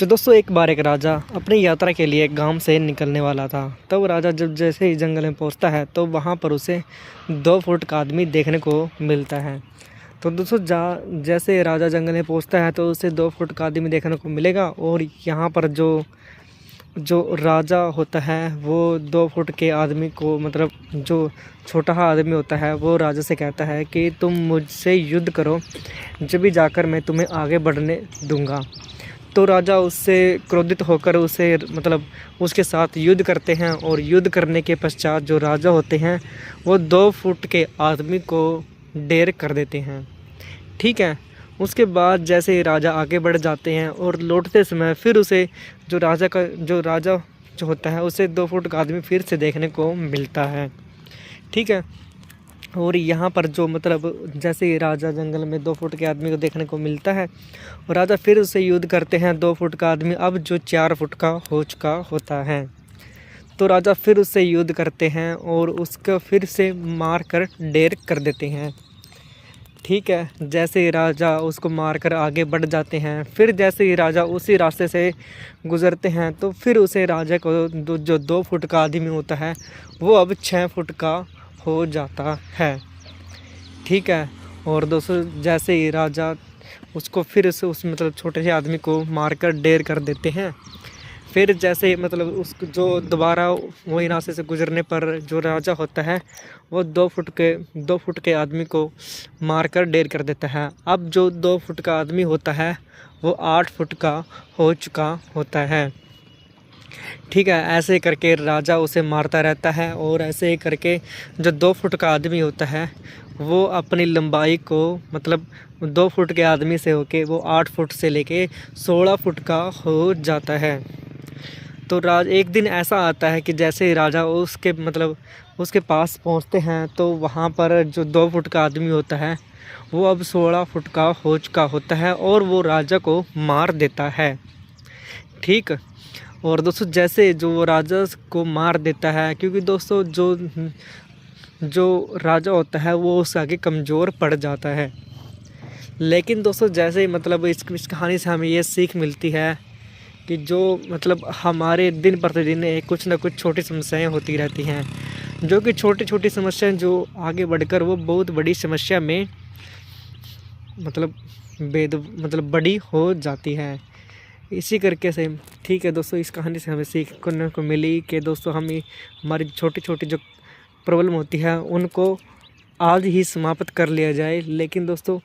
तो दोस्तों एक बार एक राजा अपनी यात्रा के लिए गांव से निकलने वाला था। तब राजा जब जैसे ही जंगल में पहुंचता है तो वहां पर उसे 2 फुट का आदमी देखने को मिलता है। तो दोस्तों जैसे राजा जंगल में पहुंचता है तो उसे 2 फुट का आदमी देखने को मिलेगा। और यहाँ पर जो जो राजा होता है वो 2 फुट के आदमी को मतलब जो छोटा आदमी होता है वो राजा से कहता है कि तुम मुझसे युद्ध करो, जब भी जाकर मैं तुम्हें आगे बढ़ने दूंगा। तो राजा उससे क्रोधित होकर उसे मतलब उसके साथ युद्ध करते हैं। और युद्ध करने के पश्चात जो राजा होते हैं वो 2 फुट के आदमी को ढेर कर देते हैं। ठीक है। उसके बाद जैसे ही राजा आगे बढ़ जाते हैं और लौटते समय फिर उसे जो राजा जो होता है उसे 2 फुट का आदमी फिर से देखने को मिलता है। ठीक है। और यहाँ पर जो मतलब जैसे ही राजा जंगल में 2 फुट के आदमी को देखने को मिलता है और राजा फिर उससे युद्ध करते हैं। 2 फुट का आदमी अब जो 4 फुट का हो चुका होता है। तो राजा फिर उससे युद्ध करते हैं और उसको फिर से मार कर ढेर कर देते हैं। ठीक है। जैसे ही राजा उसको मारकर आगे बढ़ जाते हैं, फिर जैसे ही राजा उसी रास्ते से गुज़रते हैं तो फिर उसे राजा को जो 2 फुट का आदमी होता है वो अब 6 फुट का हो जाता है। ठीक है। और दोस्तों जैसे ही राजा उसको फिर से उस मतलब छोटे से आदमी को मारकर ढेर कर देते हैं। फिर जैसे मतलब उसको जो दोबारा वही रास्ते से गुजरने पर जो राजा होता है वो 2 फुट के आदमी को मारकर ढेर कर देता है। अब जो 2 फुट का आदमी होता है वो 8 फुट का हो चुका होता है। ठीक है। ऐसे करके राजा उसे मारता रहता है और ऐसे ही करके जो 2 फुट का आदमी होता है वो अपनी लंबाई को मतलब 2 फुट के आदमी से होके वो 8 फुट से लेके 16 फुट का हो जाता है। तो एक दिन ऐसा आता है कि जैसे ही राजा उसके पास पहुंचते हैं तो वहाँ पर जो 2 फुट का आदमी होता है वो अब 16 फुट का हो चुका होता है और वो राजा को मार देता है। ठीक। और दोस्तों जैसे जो वो राजा को मार देता है, क्योंकि दोस्तों जो राजा होता है वो उसके आगे कमज़ोर पड़ जाता है। लेकिन दोस्तों जैसे ही मतलब इस कहानी से हमें ये सीख मिलती है कि जो मतलब हमारे दिन प्रतिदिन कुछ ना कुछ छोटी समस्याएं होती रहती हैं, जो कि छोटी छोटी समस्याएं जो आगे बढ़कर वो बहुत बड़ी समस्या में मतलब बड़ी हो जाती है। इसी करके से ठीक है दोस्तों, इस कहानी से हमें सीखने को मिली कि दोस्तों हमें हमारी छोटी छोटी जो प्रॉब्लम होती है उनको आज ही समाप्त कर लिया जाए। लेकिन दोस्तों